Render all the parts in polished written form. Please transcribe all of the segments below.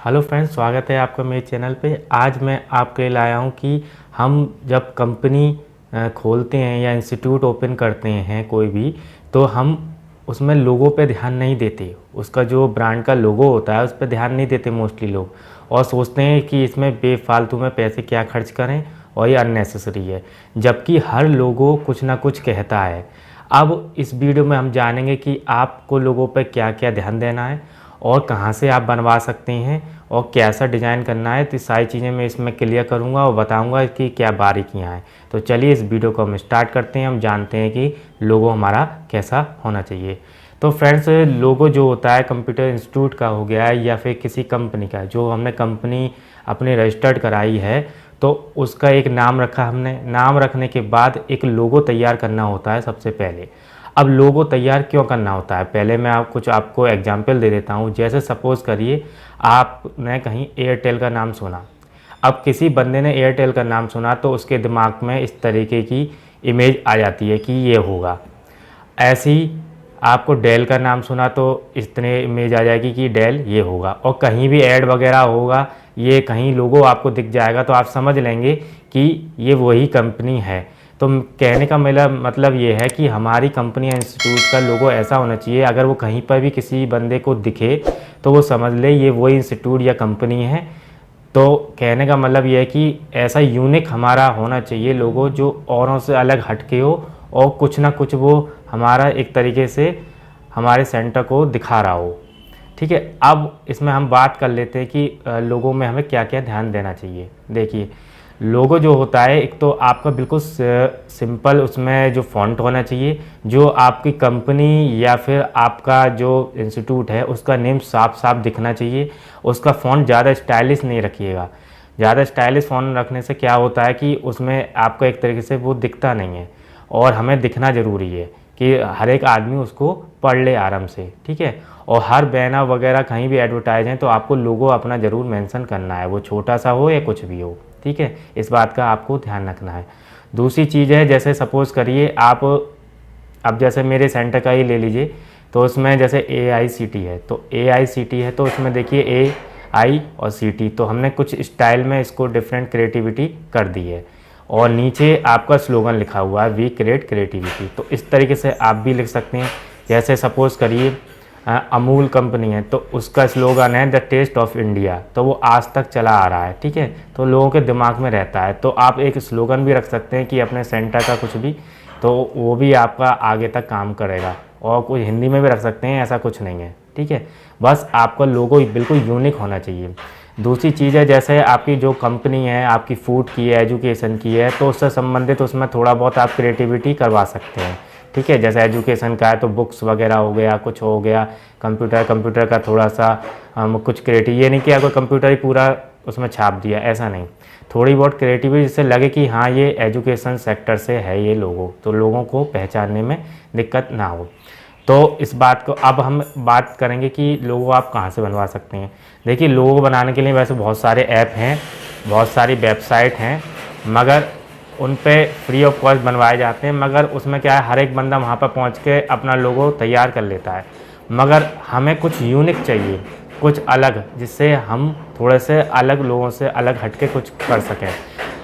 Hello friends, स्वागत है आपका मेरे चैनल पे। आज मैं आपके लिए लाया हूँ कि हम जब कंपनी खोलते हैं या इंस्टीट्यूट ओपन करते हैं कोई भी, तो हम उसमें लोगों पे ध्यान नहीं देते। उसका जो ब्रांड का लोगो होता है उस पर ध्यान नहीं देते मोस्टली लोग, और सोचते हैं कि इसमें बेफालतू में पैसे क्या खर्च करें और ये अननेसेसरी है, जबकि हर लोगो कुछ ना कुछ कहता है। अब इस वीडियो में हम जानेंगे कि आपको लोगों पे क्या क्या ध्यान देना है और कहाँ से आप बनवा सकते हैं और कैसा डिज़ाइन करना है। तो सारी चीज़ें मैं इसमें क्लियर करूँगा और बताऊँगा कि क्या बारीकियाँ हैं। तो चलिए इस वीडियो को हम स्टार्ट करते हैं। हम जानते हैं कि लोगो हमारा कैसा होना चाहिए। तो फ्रेंड्स, लोगो जो होता है कंप्यूटर इंस्टीट्यूट का हो गया है या फिर किसी कंपनी का, जो हमने कंपनी अपनी रजिस्टर्ड कराई है, तो उसका एक नाम रखा हमने। नाम रखने के बाद एक लोगो तैयार करना होता है सबसे पहले। अब लोगो तैयार क्यों करना होता है, पहले मैं आपको एग्जांपल दे देता हूँ। जैसे सपोज़ करिए आपने कहीं एयरटेल का नाम सुना। अब किसी बंदे ने एयरटेल का नाम सुना तो उसके दिमाग में इस तरीके की इमेज आ जाती है कि ये होगा। ऐसे ही आपको डेल का नाम सुना तो इतने इमेज आ जाएगी कि डेल ये होगा। और कहीं भी ऐड वगैरह होगा, ये कहीं लोगो आपको दिख जाएगा तो आप समझ लेंगे कि ये वही कंपनी है। तो कहने का मेरा मतलब ये है कि हमारी कंपनी या इंस्टीट्यूट का लोगो ऐसा होना चाहिए, अगर वो कहीं पर भी किसी बंदे को दिखे तो वो समझ ले ये वही इंस्टीट्यूट या कंपनी है। तो कहने का मतलब ये है कि ऐसा यूनिक हमारा होना चाहिए लोगो, जो औरों से अलग हटके हो और कुछ ना कुछ वो हमारा एक तरीके से हमारे सेंटर को दिखा रहा हो। ठीक है, अब इसमें हम बात कर लेते हैं कि लोगों में हमें क्या क्या ध्यान देना चाहिए। देखिए, लोगो जो होता है, एक तो आपका बिल्कुल सिंपल उसमें जो फ़ॉन्ट होना चाहिए, जो आपकी कंपनी या फिर आपका जो इंस्टीट्यूट है उसका नेम साफ साफ दिखना चाहिए। उसका फ़ॉन्ट ज़्यादा स्टाइलिश नहीं रखिएगा। ज़्यादा स्टाइलिश फ़ॉन्ट रखने से क्या होता है कि उसमें आपका एक तरीके से वो दिखता नहीं है, और हमें दिखना ज़रूरी है कि हर एक आदमी उसको पढ़ ले आराम से। ठीक है, और हर बैनर वगैरह कहीं भी एडवर्टाइज हैं तो आपको लोगो अपना ज़रूर मेंशन करना है, वो छोटा सा हो या कुछ भी हो। ठीक है, इस बात का आपको ध्यान रखना है। दूसरी चीज़ है, जैसे सपोज़ करिए आप अब जैसे मेरे सेंटर का ही ले लीजिए, तो उसमें जैसे AICT है, तो AICT है तो उसमें देखिए AI और CT, तो हमने कुछ स्टाइल में इसको डिफरेंट क्रिएटिविटी कर दी है। और नीचे आपका स्लोगन लिखा हुआ है, वी क्रिएट क्रिएटिविटी। तो इस तरीके से आप भी लिख सकते हैं। जैसे सपोज़ करिए अमूल कंपनी है तो उसका स्लोगन है द टेस्ट ऑफ इंडिया, तो वो आज तक चला आ रहा है। ठीक है, तो लोगों के दिमाग में रहता है। तो आप एक स्लोगन भी रख सकते हैं कि अपने सेंटर का कुछ भी, तो वो भी आपका आगे तक काम करेगा। और कुछ हिंदी में भी रख सकते हैं, ऐसा कुछ नहीं है। ठीक है, बस आपका लोगो बिल्कुल यूनिक होना चाहिए। दूसरी चीज़ है, जैसे आपकी जो कंपनी है आपकी फूड की है, एजुकेशन की है, तो उससे संबंधित उसमें थोड़ा बहुत आप क्रिएटिविटी करवा सकते हैं। ठीक है, जैसे एजुकेशन का है तो बुक्स वगैरह हो गया, कुछ हो गया। कंप्यूटर का थोड़ा सा कुछ क्रिएटिव, ये नहीं कि आपको कंप्यूटर ही पूरा उसमें छाप दिया, ऐसा नहीं। थोड़ी बहुत क्रिएटिविटी जिससे लगे कि हाँ ये एजुकेशन सेक्टर से है ये लोगो, तो लोगों को पहचानने में दिक्कत ना हो। तो इस बात को अब हम बात करेंगे कि लोगो आप कहाँ से बनवा सकते हैं। देखिए, लोगो बनाने के लिए वैसे बहुत सारे ऐप हैं, बहुत सारी वेबसाइट हैं, मगर उन पे फ्री ऑफ कॉस्ट बनवाए जाते हैं। मगर उसमें क्या है, हर एक बंदा वहाँ पर पहुँच के अपना लोगो तैयार कर लेता है। मगर हमें कुछ यूनिक चाहिए, कुछ अलग, जिससे हम थोड़े से अलग लोगों से अलग हट के कुछ कर सकें।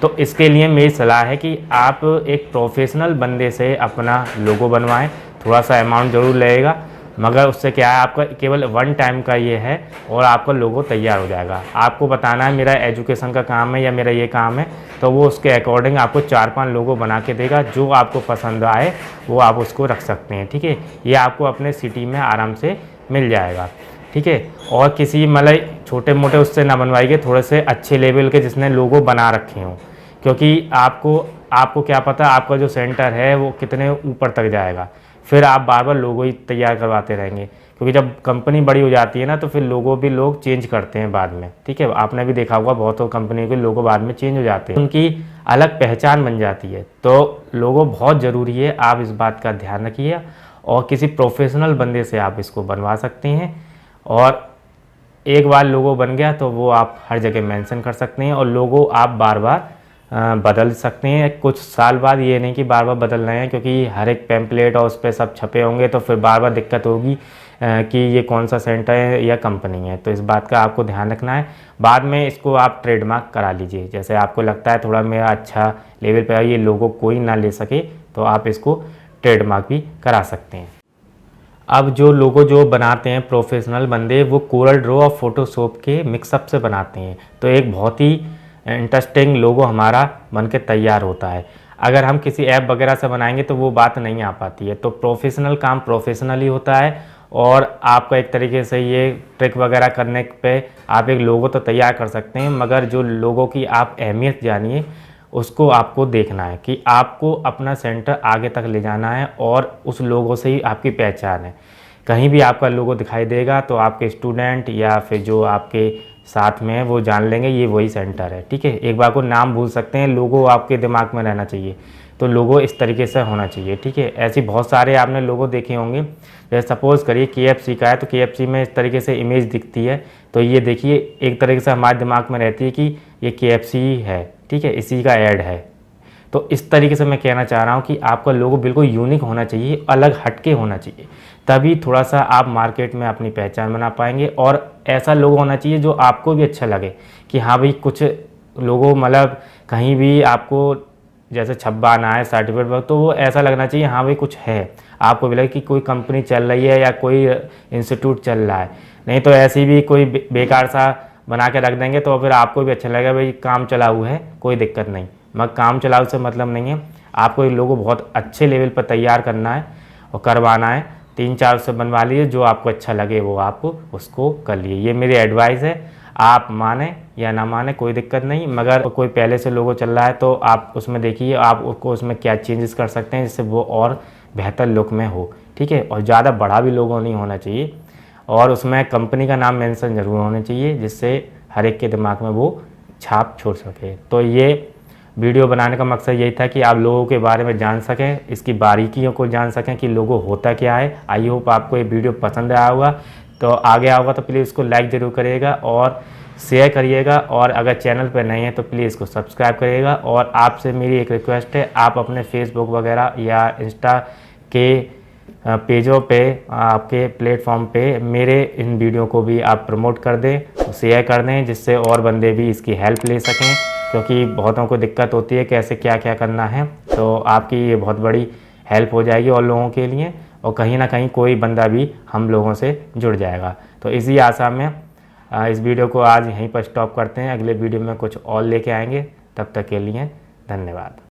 तो इसके लिए मेरी सलाह है कि आप एक प्रोफेशनल बंदे से अपना लोगो बनवाएं। थोड़ा सा अमाउंट ज़रूर लगेगा, मगर उससे क्या है, आपका केवल वन टाइम का ये है और आपका लोगो तैयार हो जाएगा। आपको बताना है मेरा एजुकेशन का काम है या मेरा ये काम है, तो वो उसके अकॉर्डिंग आपको 4-5 लोगो बना के देगा। जो आपको पसंद आए वो आप उसको रख सकते हैं। ठीक है, ये आपको अपने सिटी में आराम से मिल जाएगा। ठीक है, और किसी मतलब छोटे मोटे उससे ना बनवाइए, थोड़े से अच्छे लेवल के जिसने लोगो बना रखे हों, क्योंकि आपको क्या पता आपका जो सेंटर है वो कितने ऊपर तक जाएगा। फिर आप बार बार लोगो ही तैयार करवाते रहेंगे, क्योंकि जब कंपनी बड़ी हो जाती है ना तो फिर लोगो भी लोग चेंज करते हैं बाद में। ठीक है, आपने भी देखा होगा बहुत कंपनी के लोगो बाद में चेंज हो जाते हैं, उनकी अलग पहचान बन जाती है। तो लोगो बहुत ज़रूरी है, आप इस बात का ध्यान रखिए। और किसी प्रोफेशनल बंदे से आप इसको बनवा सकते हैं, और एक बार लोगो बन गया तो वो आप हर जगह मेंशन कर सकते हैं। और लोगो आप बार बार बदल सकते हैं कुछ साल बाद, ये नहीं कि बार बार बदल रहे हैं, क्योंकि हर एक पैम्पलेट और उस पर सब छपे होंगे तो फिर बार बार दिक्कत होगी। कि ये कौन सा सेंटर है या कंपनी है। तो इस बात का आपको ध्यान रखना है। बाद में इसको आप ट्रेडमार्क करा लीजिए। जैसे आपको लगता है थोड़ा मेरा अच्छा लेवल पे ये लोगो कोई ना ले सके तो आप इसको ट्रेडमार्क भी करा सकते हैं। अब जो लोगो जो बनाते हैं प्रोफेशनल बंदे, वो कोरल ड्रॉ और फोटोशॉप के मिक्सअप से बनाते हैं। तो एक बहुत ही इंटरेस्टिंग लोगो हमारा बन के तैयार होता है। अगर हम किसी ऐप वगैरह से बनाएंगे तो वो बात नहीं आ पाती है। तो प्रोफेशनल काम प्रोफेशनल ही होता है। और आपका एक तरीके से ये ट्रिक वगैरह करने पे आप एक लोगो तो तैयार कर सकते हैं, मगर जो लोगों की आप अहमियत जानिए उसको आपको देखना है कि आपको अपना सेंटर आगे तक ले जाना है और उस लोगों से ही आपकी पहचान है। कहीं भी आपका लोगो दिखाई देगा तो आपके स्टूडेंट या फिर जो आपके साथ में है वो जान लेंगे ये वही सेंटर है। ठीक है, एक बार को नाम भूल सकते हैं, लोगो आपके दिमाग में रहना चाहिए। तो लोगो इस तरीके से होना चाहिए। ठीक है, ऐसे बहुत सारे आपने लोगो देखे होंगे। जैसे सपोज़ करिए KFC का है तो KFC में इस तरीके से इमेज दिखती है। तो ये देखिए एक तरीके से हमारे दिमाग में रहती है कि ये KFC ही है। ठीक है, इसी का ऐड है। तो इस तरीके से मैं कहना चाह रहा हूँ कि आपका लोगो बिल्कुल यूनिक होना चाहिए, अलग हटके होना चाहिए, तभी थोड़ा सा आप मार्केट में अपनी पहचान बना पाएंगे। और ऐसा लोगो होना चाहिए जो आपको भी अच्छा लगे कि हाँ भाई कुछ लोगो मतलब कहीं भी आपको जैसे छपवाना है सर्टिफिकेट पर, तो वो ऐसा लगना चाहिए हाँ भाई कुछ है, आपको भी लगे कि कोई कंपनी चल रही है या कोई इंस्टीट्यूट चल रहा है। नहीं तो ऐसे भी कोई बेकार सा बना के रख देंगे तो फिर आपको भी अच्छा लगेगा भाई काम चलाऊ है, कोई दिक्कत नहीं। मगर काम चलाऊ से मतलब नहीं है, आपको ये लोगो बहुत अच्छे लेवल पर तैयार करना है और करवाना है। 3-4 से बनवा लीजिए, जो आपको अच्छा लगे वो आप उसको कर लिए। ये मेरी एडवाइस है, आप माने या ना माने कोई दिक्कत नहीं, मगर कोई पहले से लोगो चल रहा है तो आप उसमें देखिए आप उसको उसमें क्या चेंजेस कर सकते हैं जिससे वो और बेहतर लुक में हो। ठीक है, और ज़्यादा बड़ा भी लोगो नहीं होना चाहिए और उसमें कंपनी का नाम मेंशन जरूर होना चाहिए जिससे हर एक के दिमाग में वो छाप छोड़ सके। तो ये वीडियो बनाने का मकसद यही था कि आप लोगों के बारे में जान सकें, इसकी बारीकियों को जान सकें कि लोगो होता क्या है। आई होप आपको ये वीडियो पसंद आया होगा। तो आगे आओगा तो प्लीज़ इसको लाइक ज़रूर करिएगा और शेयर करिएगा, और अगर चैनल पर नए हैं तो प्लीज़ इसको सब्सक्राइब करिएगा। और आपसे मेरी एक रिक्वेस्ट है, आप अपने फेसबुक वगैरह या इंस्टा के पेजों पे आपके प्लेटफॉर्म पे मेरे इन वीडियो को भी आप प्रमोट कर दें, शेयर कर दें, जिससे और बंदे भी इसकी हेल्प ले सकें, क्योंकि बहुतों को दिक्कत होती है कैसे क्या क्या करना है। तो आपकी ये बहुत बड़ी हेल्प हो जाएगी और लोगों के लिए, और कहीं ना कहीं कोई बंदा भी हम लोगों से जुड़ जाएगा। तो इसी आशा में इस वीडियो को आज यहीं पर स्टॉप करते हैं। अगले वीडियो में कुछ और लेके आएंगे, तब तक के लिए धन्यवाद।